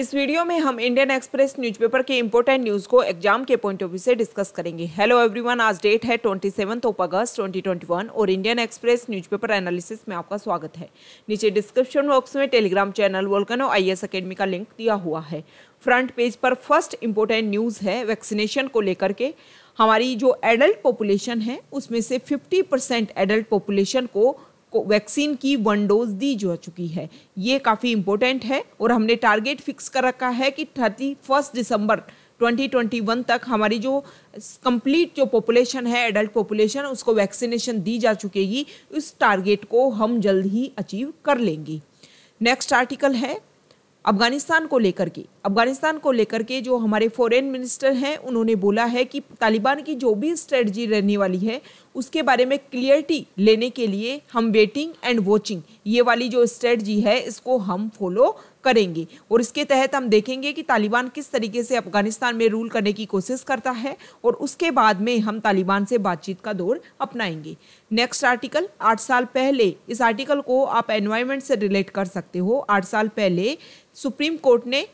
इस वीडियो में हम इंडियन एक्सप्रेस न्यूज़पेपर के इंपॉर्टेंट न्यूज़ को एग्जाम के पॉइंट ऑफ व्यू से डिस्कस करेंगे। हेलो एवरीवन, आज डेट है 27 अगस्त 2021 और इंडियन एक्सप्रेस न्यूज़पेपर एनालिसिस में आपका स्वागत है। नीचे डिस्क्रिप्शन बॉक्स में Telegram channel volcano IAS academy का लिंक दिया हुआ है। फ्रंट पेज पर फर्स्ट इंपॉर्टेंट न्यूज़ है वैक्सीनेशन को लेकर के। हमारी जो एडल्ट पॉपुलेशन है उसमें से 50% एडल्ट पॉपुलेशन को वैक्सीन की 1 डोज दी जा चुकी है। ये काफ़ी इंपॉर्टेंट है और हमने टारगेट फिक्स कर रखा है कि 31 दिसंबर 2021 तक हमारी जो कंप्लीट जो पॉपुलेशन है एडल्ट पॉपुलेशन उसको वैक्सीनेशन दी जा चुकेगी। इस टारगेट को हम जल्द ही अचीव कर लेंगे। नेक्स्ट आर्टिकल है अफगानिस्तान को लेकर के जो हमारे फॉरेन मिनिस्टर हैं उन्होंने बोला है कि तालिबान की जो भी स्ट्रेटजी रहने वाली है उसके बारे में क्लियरिटी लेने के लिए हम वेटिंग एंड वॉचिंग ये वाली जो स्ट्रेटजी है इसको हम फॉलो करेंगे और इसके तहत हम देखेंगे कि तालिबान किस तरीके से अफगानिस्तान में रूल करने की कोशिश करता है और उसके बाद में हम तालिबान से बातचीत का दौर अपनाएंगे। नेक्स्ट आर्टिकल 8 साल पहले, इस आर्टिकल को आप एनवायरनमेंट से रिलेट कर सकते हो। 8 साल पहले सुप्रीम कोर्ट ने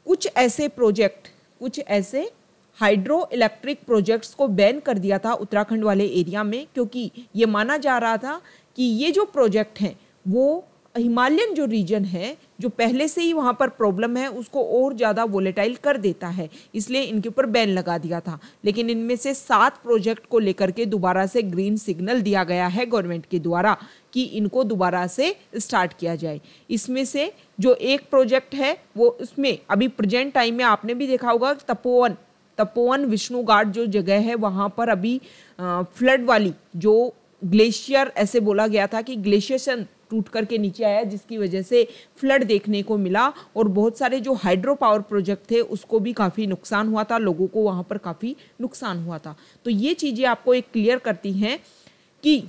कुछ ऐसे हाइड्रो इलेक्ट्रिक प्रोजेक्ट्स को बैन कर दिया था उत्तराखंड वाले एरिया में, क्योंकि ये माना जा रहा था कि ये जो प्रोजेक्ट हैं वो हिमालयन जो रीजन है जो पहले से ही वहाँ पर प्रॉब्लम है उसको और ज़्यादा वोलेटाइल कर देता है, इसलिए इनके ऊपर बैन लगा दिया था। लेकिन इनमें से 7 प्रोजेक्ट को लेकर के दोबारा से ग्रीन सिग्नल दिया गया है गवर्नमेंट के द्वारा कि इनको दोबारा से स्टार्ट किया जाए। इसमें से जो एक प्रोजेक्ट है वो उसमें अभी प्रेजेंट टाइम में आपने भी देखा होगा तपोवन विष्णु घाट जो जगह है वहाँ पर अभी फ्लड वाली जो ग्लेशियर, ऐसे बोला गया था कि ग्लेशिएशन टूट करके नीचे आया जिसकी वजह से फ्लड देखने को मिला और बहुत सारे जो हाइड्रो पावर प्रोजेक्ट थे उसको भी काफ़ी नुकसान हुआ था, लोगों को वहाँ पर काफ़ी नुकसान हुआ था। तो ये चीज़ें आपको एक क्लियर करती हैं कि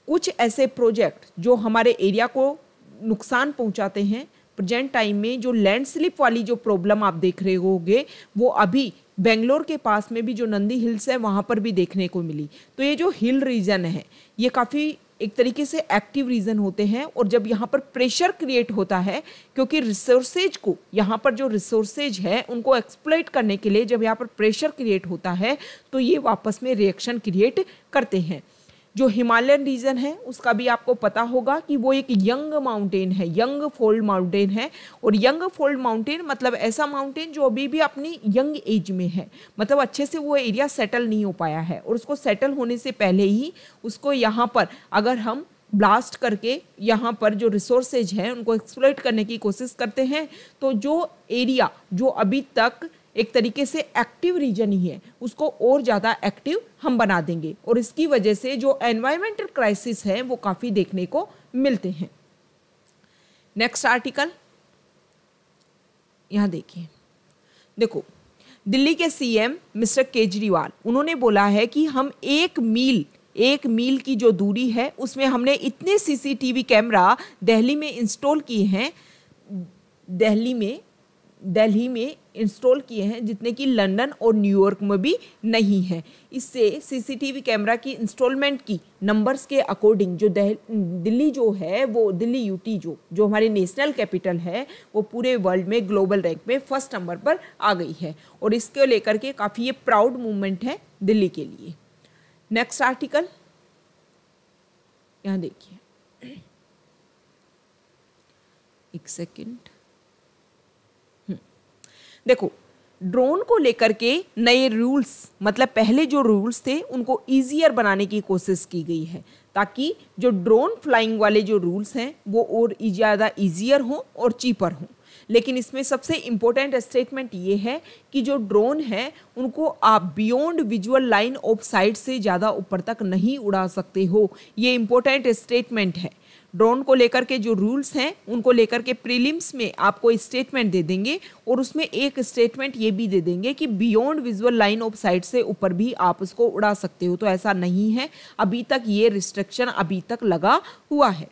कुछ ऐसे प्रोजेक्ट जो हमारे एरिया को नुकसान पहुँचाते हैं, प्रेजेंट टाइम में जो लैंडस्लिप वाली जो प्रॉब्लम आप देख रहे होंगे वो अभी बेंगलोर के पास में भी जो नंदी हिल्स है वहाँ पर भी देखने को मिली। तो ये जो हिल रीजन है ये काफ़ी एक तरीके से एक्टिव रीजन होते हैं और जब यहाँ पर प्रेशर क्रिएट होता है, क्योंकि रिसोर्सेज को यहाँ पर जो रिसोर्सेज है उनको एक्सप्लॉइट करने के लिए जब यहाँ पर प्रेशर क्रिएट होता है तो ये वापस में रिएक्शन क्रिएट करते हैं। जो हिमालयन रीजन है उसका भी आपको पता होगा कि वो एक यंग माउंटेन है, यंग फोल्ड माउंटेन है। और यंग फोल्ड माउंटेन मतलब ऐसा माउंटेन जो अभी भी अपनी यंग एज में है, मतलब अच्छे से वो एरिया सेटल नहीं हो पाया है और उसको सेटल होने से पहले ही उसको यहाँ पर अगर हम ब्लास्ट करके यहाँ पर जो रिसोर्सेज हैं उनको एक्सप्लॉइट करने की कोशिश करते हैं तो जो एरिया जो अभी तक एक तरीके से एक्टिव रीजन ही है उसको और ज़्यादा एक्टिव हम बना देंगे और इसकी वजह से जो एनवायरमेंटल क्राइसिस है वो काफ़ी देखने को मिलते हैं। नेक्स्ट आर्टिकल यहाँ देखो दिल्ली के CM मिस्टर केजरीवाल उन्होंने बोला है कि हम 1 मील की जो दूरी है उसमें हमने इतने CCTV कैमरा दिल्ली में इंस्टॉल किए हैं, दिल्ली में इंस्टॉल किए हैं जितने कि लंदन और न्यूयॉर्क में भी नहीं है। इससे CCTV कैमरा की इंस्टॉलमेंट की नंबर्स के अकॉर्डिंग जो दिल्ली जो है वो दिल्ली UT जो हमारी नेशनल कैपिटल है वो पूरे वर्ल्ड में ग्लोबल रैंक में फर्स्ट नंबर पर आ गई है और इसको लेकर के काफ़ी ये प्राउड मूवमेंट है दिल्ली के लिए। नेक्स्ट आर्टिकल यहाँ देखिए, एक सेकेंड। देखो ड्रोन को लेकर के नए रूल्स, मतलब पहले जो रूल्स थे उनको ईजियर बनाने की कोशिश की गई है ताकि जो ड्रोन फ्लाइंग वाले जो रूल्स हैं वो और ज़्यादा ईजियर हों और चीपर हों। लेकिन इसमें सबसे इम्पोर्टेंट स्टेटमेंट ये है कि जो ड्रोन है उनको आप beyond visual line of site से ज़्यादा ऊपर तक नहीं उड़ा सकते हो। ये इम्पोर्टेंट स्टेटमेंट है। ड्रोन को लेकर के जो रूल्स हैं उनको लेकर के प्रीलिम्स में आपको स्टेटमेंट दे देंगे और उसमें एक स्टेटमेंट ये भी दे देंगे कि beyond visual line of site से ऊपर भी आप उसको उड़ा सकते हो। तो ऐसा नहीं है, अभी तक ये रिस्ट्रिक्शन अभी तक लगा हुआ है।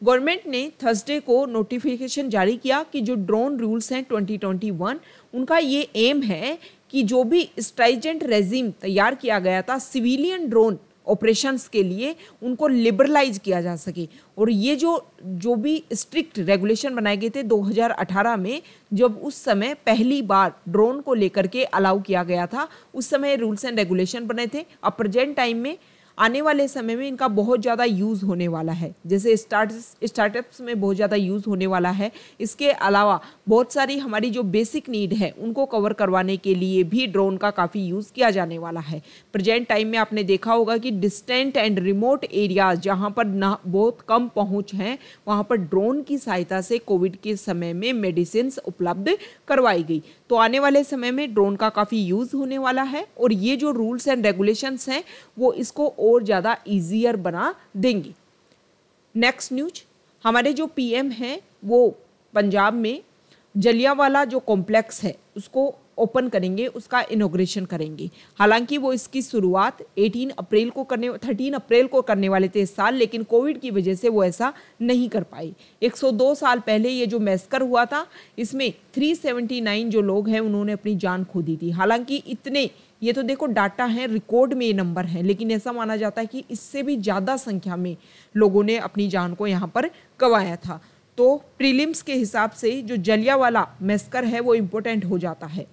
गवर्नमेंट ने थर्सडे को नोटिफिकेशन जारी किया कि जो ड्रोन रूल्स हैं 2021 उनका ये एम है कि जो भी स्ट्राइजेंट रेजिम तैयार किया गया था सिविलियन ड्रोन ऑपरेशंस के लिए उनको लिबरलाइज किया जा सके। और ये जो भी स्ट्रिक्ट रेगुलेशन बनाए गए थे 2018 में, जब उस समय पहली बार ड्रोन को लेकर के अलाउ किया गया था, उस समय रूल्स एंड रेगुलेशन बने थे। अब प्रेजेंट टाइम में आने वाले समय में इनका बहुत ज़्यादा यूज़ होने वाला है, जैसे स्टार्टअप्स में बहुत ज़्यादा यूज़ होने वाला है। इसके अलावा बहुत सारी हमारी जो बेसिक नीड है उनको कवर करवाने के लिए भी ड्रोन का काफ़ी यूज़ किया जाने वाला है। प्रेजेंट टाइम में आपने देखा होगा कि डिस्टेंट एंड रिमोट एरियाज जहाँ पर ना बहुत कम पहुँच हैं, वहाँ पर ड्रोन की सहायता से कोविड के समय में मेडिसिन उपलब्ध करवाई गई। तो आने वाले समय में ड्रोन का काफ़ी यूज़ होने वाला है और ये जो रूल्स एंड रेगुलेशंस हैं वो इसको और ज़्यादा ईजियर बना देंगे। नेक्स्ट न्यूज, हमारे जो पीएम हैं वो पंजाब में जलियांवाला जो कॉम्प्लेक्स है उसको ओपन करेंगे, उसका इनॉग्रेशन करेंगे। हालांकि वो इसकी शुरुआत 13 अप्रैल को करने वाले थे इस साल, लेकिन कोविड की वजह से वो ऐसा नहीं कर पाए। 102 साल पहले ये जो मैस्कर हुआ था, इसमें 379 जो लोग हैं उन्होंने अपनी जान खो दी थी। हालांकि इतने, ये तो देखो डाटा है, रिकॉर्ड में ये नंबर है, लेकिन ऐसा माना जाता है कि इससे भी ज़्यादा संख्या में लोगों ने अपनी जान को यहाँ पर गंवाया था। तो प्रीलिम्स के हिसाब से जो जलियांवाला मैस्कर है वो इम्पोर्टेंट हो जाता है,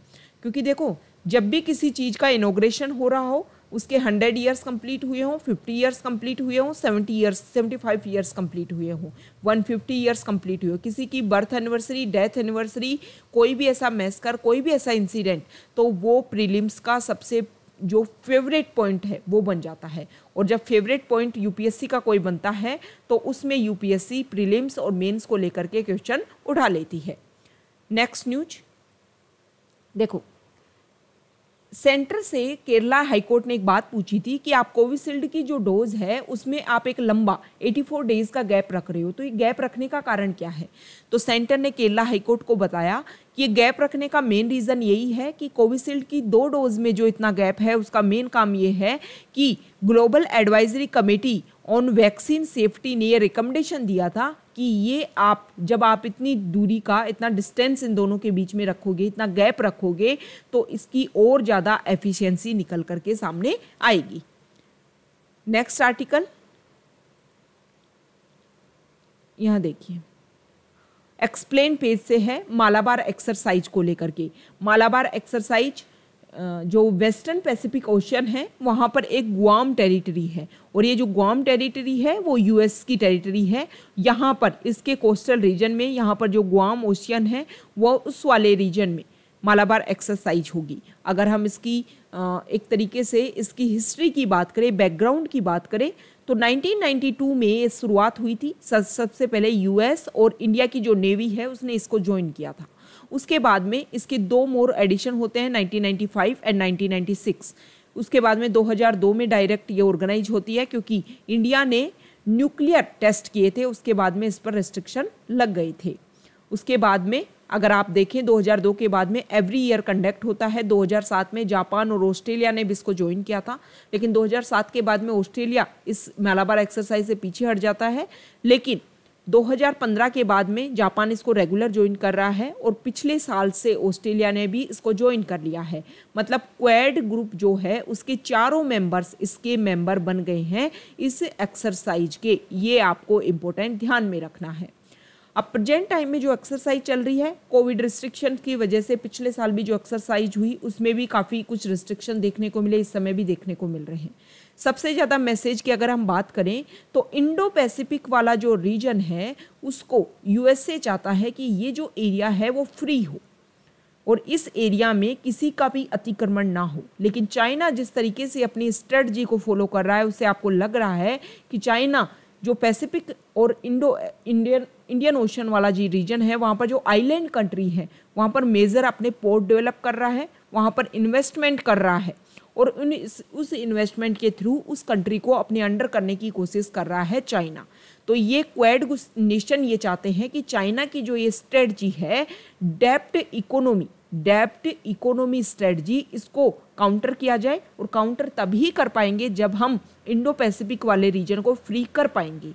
क्योंकि देखो जब भी किसी चीज़ का इनॉग्रेशन हो रहा हो, उसके 100 ईयर्स कंप्लीट हुए हों, 50 ईयर्स कंप्लीट हुए हों, 75 ईयर्स कंप्लीट हुए हों, 150 ईयर्स कंप्लीट हुए हो, किसी की बर्थ एनिवर्सरी, डेथ एनिवर्सरी, कोई भी ऐसा मैस्कर, कोई भी ऐसा इंसिडेंट, तो वो प्रीलिम्स का सबसे जो फेवरेट पॉइंट है वो बन जाता है। और जब फेवरेट पॉइंट यूपीएससी का कोई बनता है तो उसमें यूपीएससी प्रीलिम्स और मेंस को लेकर के क्वेश्चन उठा लेती है। नेक्स्ट न्यूज देखो, सेंटर से केरला हाईकोर्ट ने एक बात पूछी थी कि आप कोविशील्ड की जो डोज है उसमें आप एक लंबा 84 डेज का गैप रख रहे हो, तो ये गैप रखने का कारण क्या है। तो सेंटर ने केरला हाईकोर्ट को बताया कि ये गैप रखने का मेन रीज़न यही है कि कोविशील्ड की 2 डोज में जो इतना गैप है उसका मेन काम ये है कि global advisory committee on vaccine safety ने ये रिकमेंडेशन दिया था कि ये आप जब आप इतनी दूरी का, इतना डिस्टेंस इन दोनों के बीच में रखोगे, इतना गैप रखोगे, तो इसकी और ज़्यादा एफिशिएंसी निकल करके सामने आएगी। नेक्स्ट आर्टिकल यहाँ देखिए, एक्सप्लेन पेज से है मालाबार एक्सरसाइज को लेकर के। मालाबार एक्सरसाइज जो वेस्टर्न पैसिफिक ओशन है वहाँ पर एक गुआम टेरिटरी है, और ये जो गुआम टेरिटरी है वो यूएस की टेरिटरी है। यहाँ पर इसके कोस्टल रीजन में, यहाँ पर जो गुआम ओशियन है वो उस वाले रीजन में मालाबार एक्सरसाइज होगी। अगर हम इसकी एक तरीके से इसकी हिस्ट्री की बात करें, बैकग्राउंड की बात करें, तो 1992 में ये शुरुआत हुई थी। सबसे पहले यूएस और इंडिया की जो नेवी है उसने इसको ज्वाइन किया था। उसके बाद में इसके 2 मोर एडिशन होते हैं, 1995 एंड 1996। उसके बाद में 2002 में डायरेक्ट ये ऑर्गेनाइज होती है, क्योंकि इंडिया ने न्यूक्लियर टेस्ट किए थे, उसके बाद में इस पर रेस्ट्रिक्शन लग गए थे। उसके बाद में अगर आप देखें 2002 के बाद में एवरी ईयर कंडक्ट होता है। 2007 में जापान और ऑस्ट्रेलिया ने भी इसको ज्वाइन किया था, लेकिन 2007 के बाद में ऑस्ट्रेलिया इस मालाबार एक्सरसाइज से पीछे हट जाता है। लेकिन 2015 के बाद में जापान इसको रेगुलर ज्वाइन कर रहा है, और पिछले साल से ऑस्ट्रेलिया ने भी इसको ज्वाइन कर लिया है। मतलब क्वाड ग्रुप जो है उसके 4 मेंबर्स इसके मेंबर बन गए हैं इस एक्सरसाइज के। ये आपको इम्पोर्टेंट ध्यान में रखना है। अब प्रेजेंट टाइम में जो एक्सरसाइज चल रही है, कोविड रिस्ट्रिक्शन की वजह से पिछले साल भी जो एक्सरसाइज हुई उसमें भी काफ़ी कुछ रिस्ट्रिक्शन देखने को मिले, इस समय भी देखने को मिल रहे हैं। सबसे ज़्यादा मैसेज की अगर हम बात करें तो इंडो पैसिफिक वाला जो रीजन है उसको यूएसए चाहता है कि ये जो एरिया है वो फ्री हो और इस एरिया में किसी का भी अतिक्रमण ना हो। लेकिन चाइना जिस तरीके से अपनी स्ट्रेटजी को फॉलो कर रहा है, उससे आपको लग रहा है कि चाइना जो पैसिफिक और इंडियन ओशन वाला जी रीजन है, वहाँ पर जो आइलैंड कंट्री है वहाँ पर मेजर अपने पोर्ट डेवलप कर रहा है, वहाँ पर इन्वेस्टमेंट कर रहा है, और उस इन्वेस्टमेंट के थ्रू उस कंट्री को अपने अंडर करने की कोशिश कर रहा है चाइना। तो ये क्वाड नेशन ये चाहते हैं कि चाइना की जो ये स्ट्रेटजी है डेप्ट इकोनॉमी स्ट्रेटजी, इसको काउंटर किया जाए, और काउंटर तभी कर पाएंगे जब हम इंडो पैसिफिक वाले रीजन को फ्री कर पाएंगे।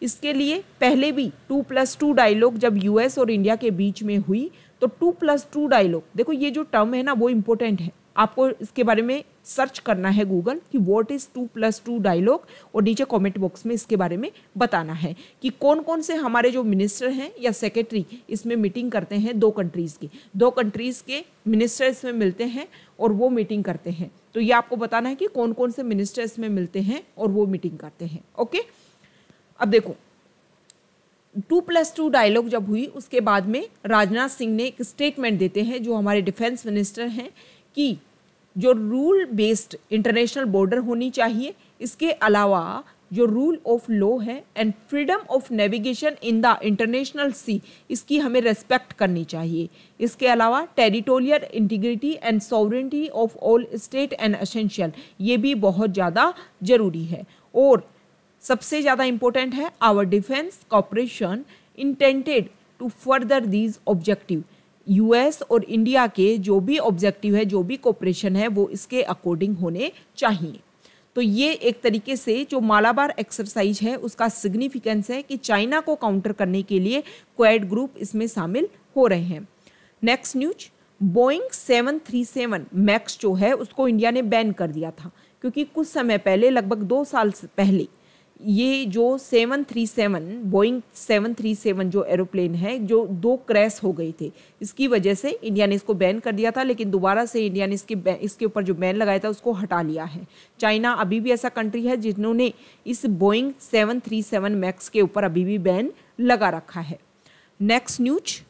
इसके लिए पहले भी 2+2 डायलॉग जब यूएस और इंडिया के बीच में हुई तो 2+2 डायलॉग, देखो ये जो टर्म है ना वो इम्पोर्टेंट है। आपको इसके बारे में सर्च करना है गूगल कि व्हाट इज 2+2 डायलॉग, और नीचे कमेंट बॉक्स में इसके बारे में बताना है कि कौन कौन से हमारे जो मिनिस्टर हैं या सेक्रेटरी इसमें मीटिंग करते हैं। दो कंट्रीज़ के मिनिस्टर इसमें मिलते हैं और वो मीटिंग करते हैं। तो ये आपको बताना है कि कौन कौन से मिनिस्टर इसमें मिलते हैं और वो मीटिंग करते हैं। ओके, अब देखो 2+2 डायलॉग जब हुई उसके बाद में राजनाथ सिंह ने एक स्टेटमेंट देते हैं, जो हमारे डिफेंस मिनिस्टर हैं, कि जो रूल बेस्ड इंटरनेशनल बॉर्डर होनी चाहिए, इसके अलावा जो रूल ऑफ लॉ है and freedom of navigation in the international sea, इसकी हमें रेस्पेक्ट करनी चाहिए। इसके अलावा territorial integrity and sovereignty of all state and essential, ये भी बहुत ज़्यादा जरूरी है। और सबसे ज़्यादा इंपॉर्टेंट है our defence cooperation intended to further these objective. US और इंडिया के जो भी ऑब्जेक्टिव है, जो भी कोऑपरेशन है, वो इसके अकॉर्डिंग होने चाहिए। तो ये एक तरीके से जो मालाबार एक्सरसाइज है उसका सिग्निफिकेंस है कि चाइना को काउंटर करने के लिए क्वाड ग्रुप इसमें शामिल हो रहे हैं। नेक्स्ट न्यूज, बोइंग 737 मैक्स जो है उसको इंडिया ने बैन कर दिया था, क्योंकि कुछ समय पहले, लगभग 2 साल पहले, ये जो 737 बोइंग 737 जो एरोप्लेन है, जो 2 क्रैश हो गए थे, इसकी वजह से इंडिया ने इसको बैन कर दिया था। लेकिन दोबारा से इंडिया ने इसके ऊपर जो बैन लगाया था उसको हटा लिया है। चाइना अभी भी ऐसा कंट्री है जिन्होंने इस बोइंग 737 मैक्स के ऊपर अभी भी बैन लगा रखा है। नेक्स्ट न्यूज,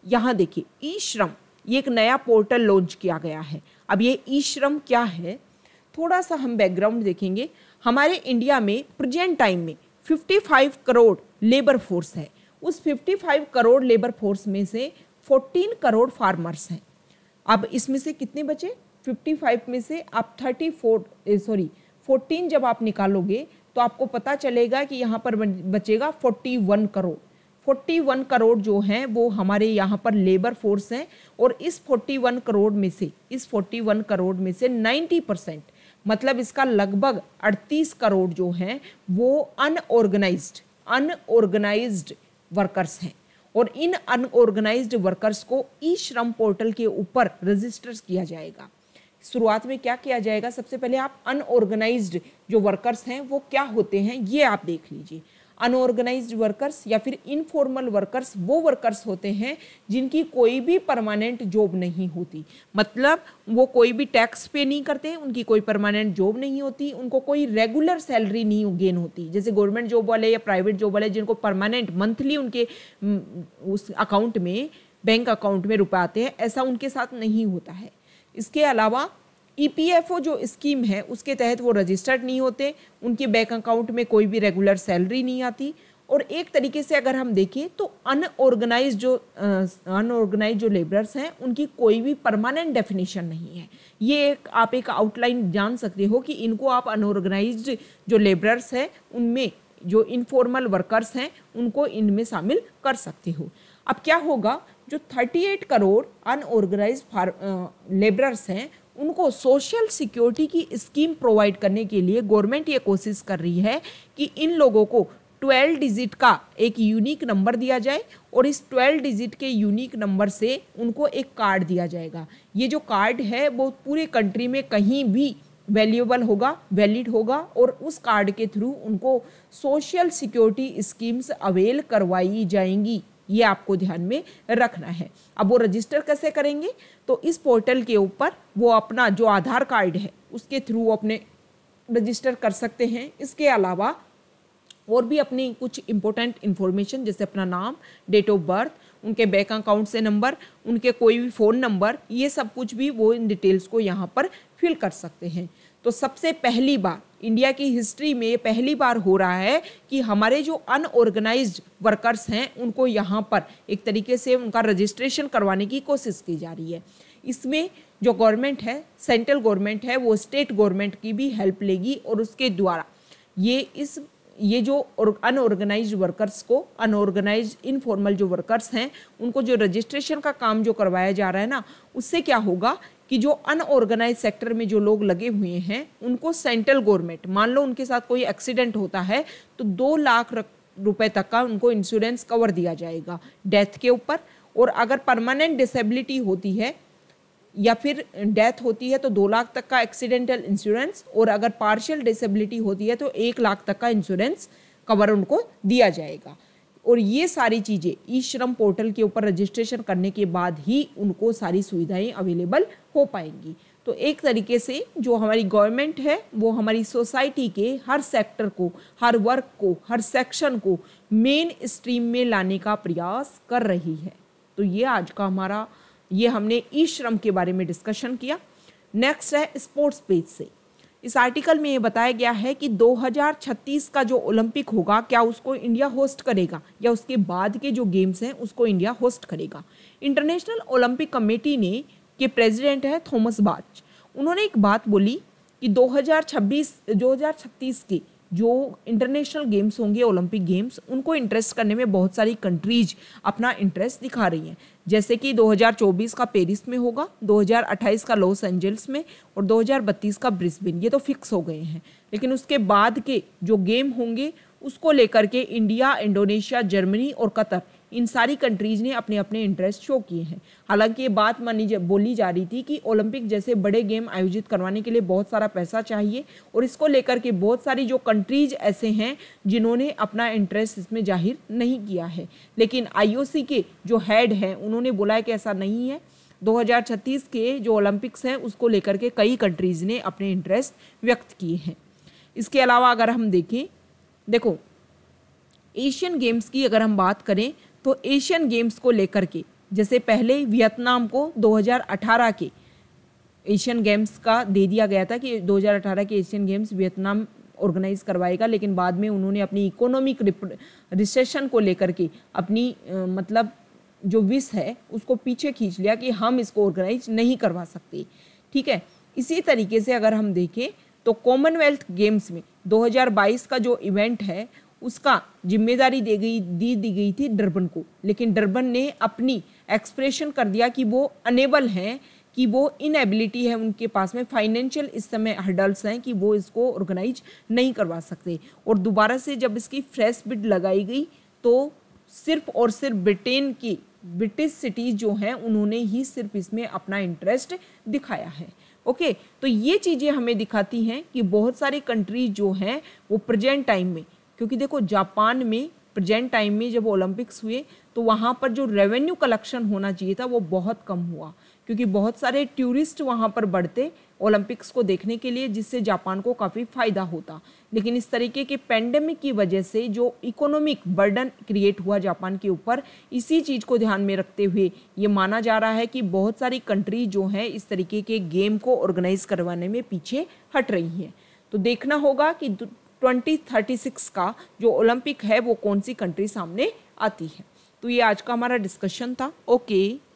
यहाँ देखिए ई श्रम, ये एक नया पोर्टल लॉन्च किया गया है। अब ये ई श्रम क्या है, थोड़ा सा हम बैकग्राउंड देखेंगे। हमारे इंडिया में प्रेजेंट टाइम में 55 करोड़ लेबर फोर्स है। उस 55 करोड़ लेबर फोर्स में से 14 करोड़ फार्मर्स हैं। अब इसमें से कितने बचे, 55 में से आप 14 जब आप निकालोगे तो आपको पता चलेगा कि यहाँ पर बचेगा 41 करोड़। 41 करोड़ जो हैं वो हमारे यहाँ पर लेबर फोर्स हैं। और इस 41 करोड़ में से 90%, मतलब इसका लगभग 38 करोड़ जो हैं वो अनऑर्गेनाइज्ड वर्कर्स हैं। और इन अनऑर्गेनाइज्ड वर्कर्स को ई श्रम पोर्टल के ऊपर रजिस्टर किया जाएगा। शुरुआत में क्या किया जाएगा, सबसे पहले आप अनऑर्गेनाइज्ड जो वर्कर्स हैं वो क्या होते हैं ये आप देख लीजिए। अनऑर्गेनाइज्ड वर्कर्स या फिर इनफॉर्मल वर्कर्स वो वर्कर्स होते हैं जिनकी कोई भी परमानेंट जॉब नहीं होती, मतलब वो कोई भी टैक्स पे नहीं करते, उनकी कोई परमानेंट जॉब नहीं होती, उनको कोई रेगुलर सैलरी नहीं गेन होती। जैसे गवर्नमेंट जॉब वाले या प्राइवेट जॉब वाले जिनको परमानेंट मंथली उनके उस अकाउंट में, बैंक अकाउंट में रुपए आते हैं, ऐसा उनके साथ नहीं होता है। इसके अलावा ईपीएफओ जो स्कीम है उसके तहत वो रजिस्टर्ड नहीं होते, उनके बैंक अकाउंट में कोई भी रेगुलर सैलरी नहीं आती। और एक तरीके से अगर हम देखें तो अनऑर्गेनाइज्ड जो लेबरर्स हैं उनकी कोई भी परमानेंट डेफिनेशन नहीं है। ये आप एक आउटलाइन जान सकते हो कि इनको आप अनऑर्गेनाइज्ड जो लेबरर्स हैं उनमें, जो इनफॉर्मल वर्कर्स हैं उनको इनमें शामिल कर सकते हो। अब क्या होगा, जो 38 करोड़ अनऑर्गेनाइज्ड लेबरर्स हैं उनको सोशल सिक्योरिटी की स्कीम प्रोवाइड करने के लिए गवर्नमेंट ये कोशिश कर रही है कि इन लोगों को 12 डिजिट का एक यूनिक नंबर दिया जाए और इस 12 डिजिट के यूनिक नंबर से उनको एक कार्ड दिया जाएगा। ये जो कार्ड है वो पूरे कंट्री में कहीं भी वैल्यूएबल होगा, वैलिड होगा और उस कार्ड के थ्रू उनको सोशल सिक्योरिटी स्कीम्स अवेल करवाई जाएंगी। ये आपको ध्यान में रखना है। अब वो रजिस्टर कैसे करेंगे, तो इस पोर्टल के ऊपर वो अपना जो आधार कार्ड है उसके थ्रू अपने रजिस्टर कर सकते हैं। इसके अलावा और भी अपनी कुछ इंपॉर्टेंट इन्फॉर्मेशन जैसे अपना नाम, डेट ऑफ बर्थ, उनके बैंक अकाउंट से नंबर, उनके कोई भी फ़ोन नंबर, ये सब कुछ भी वो इन डिटेल्स को यहाँ पर फिल कर सकते हैं। तो सबसे पहली बार इंडिया की हिस्ट्री में पहली बार हो रहा है कि हमारे जो अनऑर्गेनाइज्ड वर्कर्स हैं उनको यहाँ पर एक तरीके से उनका रजिस्ट्रेशन करवाने की कोशिश की जा रही है। इसमें जो गवर्नमेंट है, सेंट्रल गवर्नमेंट है, वो स्टेट गवर्नमेंट की भी हेल्प लेगी और उसके द्वारा ये जो अनऑर्गेनाइज्ड वर्कर्स को, अनऑर्गेनाइज्ड इनफॉर्मल जो वर्कर्स हैं उनको जो रजिस्ट्रेशन का काम जो करवाया जा रहा है ना, उससे क्या होगा कि जो अनऑर्गेनाइज सेक्टर में जो लोग लगे हुए हैं उनको सेंट्रल गवर्नमेंट, मान लो उनके साथ कोई एक्सीडेंट होता है तो 2 लाख रुपए तक का उनको इंश्योरेंस कवर दिया जाएगा डेथ के ऊपर। और अगर परमानेंट डिसेबिलिटी होती है या फिर डेथ होती है तो 2 लाख तक का एक्सीडेंटल इंश्योरेंस, और अगर पार्शियल डिसेबिलिटी होती है तो 1 लाख तक का इंश्योरेंस कवर उनको दिया जाएगा। और ये सारी चीज़ें ई श्रम पोर्टल के ऊपर रजिस्ट्रेशन करने के बाद ही उनको सारी सुविधाएं अवेलेबल हो पाएंगी। तो एक तरीके से जो हमारी गवर्नमेंट है वो हमारी सोसाइटी के हर सेक्टर को, हर वर्ग को, हर सेक्शन को मेन स्ट्रीम में लाने का प्रयास कर रही है। तो ये आज का हमारा, ये हमने ई श्रम के बारे में डिस्कशन किया। नेक्स्ट है स्पोर्ट्स पेज से। इस आर्टिकल में ये बताया गया है कि 2036 का जो ओलंपिक होगा क्या उसको इंडिया होस्ट करेगा या उसके बाद के जो गेम्स हैं उसको इंडिया होस्ट करेगा। इंटरनेशनल ओलंपिक कमेटी ने के प्रेसिडेंट है थॉमस बाच, उन्होंने एक बात बोली कि 2036 के जो इंटरनेशनल गेम्स होंगे, ओलंपिक गेम्स, उनको इंटरेस्ट करने में बहुत सारी कंट्रीज अपना इंटरेस्ट दिखा रही हैं। जैसे कि 2024 का पेरिस में होगा, 2028 का लॉस एंजल्स में और 2032 का ब्रिस्बेन, ये तो फिक्स हो गए हैं। लेकिन उसके बाद के जो गेम होंगे उसको लेकर के इंडिया, इंडोनेशिया, जर्मनी और कतर, इन सारी कंट्रीज ने अपने अपने इंटरेस्ट शो किए हैं। हालांकि ये बात बोली जा रही थी कि ओलंपिक जैसे बड़े गेम आयोजित करवाने के लिए बहुत सारा पैसा चाहिए और इसको लेकर के बहुत सारी जो कंट्रीज ऐसे हैं जिन्होंने अपना इंटरेस्ट इसमें जाहिर नहीं किया है। लेकिन आईओसी के जो हेड हैं उन्होंने बोला है कि ऐसा नहीं है। 2036 के जो ओलंपिक्स हैं उसको लेकर के कई कंट्रीज ने अपने इंटरेस्ट व्यक्त किए हैं। इसके अलावा अगर हम देखें, देखो एशियन गेम्स की अगर हम बात करें तो एशियन गेम्स को लेकर के जैसे पहले वियतनाम को 2018 के एशियन गेम्स का दे दिया गया था कि 2018 के एशियन गेम्स वियतनाम ऑर्गेनाइज करवाएगा, लेकिन बाद में उन्होंने अपनी इकोनॉमिक रिसेशन को लेकर के अपनी मतलब जो विश है उसको पीछे खींच लिया कि हम इसको ऑर्गेनाइज नहीं करवा सकते। ठीक है, इसी तरीके से अगर हम देखें तो कॉमनवेल्थ गेम्स में 2022 का जो इवेंट है उसका जिम्मेदारी दी गई थी डरबन को, लेकिन डरबन ने अपनी एक्सप्रेशन कर दिया कि वो अनेबल हैं, कि वो इनएबिलिटी है उनके पास में, फाइनेंशियल इस समय हर्डल्स हैं कि वो इसको ऑर्गेनाइज नहीं करवा सकते। और दोबारा से जब इसकी फ्रेश बिड लगाई गई तो सिर्फ और सिर्फ ब्रिटेन की ब्रिटिश सिटीज जो हैं उन्होंने ही सिर्फ इसमें अपना इंटरेस्ट दिखाया है। ओके, तो ये चीज़ें हमें दिखाती हैं कि बहुत सारी कंट्रीज जो हैं वो प्रेजेंट टाइम में, क्योंकि देखो जापान में प्रेजेंट टाइम में जब ओलंपिक्स हुए तो वहाँ पर जो रेवेन्यू कलेक्शन होना चाहिए था वो बहुत कम हुआ, क्योंकि बहुत सारे टूरिस्ट वहाँ पर बढ़ते ओलंपिक्स को देखने के लिए, जिससे जापान को काफ़ी फ़ायदा होता। लेकिन इस तरीके के पेंडेमिक की वजह से जो इकोनॉमिक बर्डन क्रिएट हुआ जापान के ऊपर, इसी चीज़ को ध्यान में रखते हुए ये माना जा रहा है कि बहुत सारी कंट्री जो हैं इस तरीके के गेम को ऑर्गेनाइज करवाने में पीछे हट रही हैं। तो देखना होगा कि 2036 का जो ओलंपिक है वो कौन सी कंट्री सामने आती है। तो ये आज का हमारा डिस्कशन था। ओके।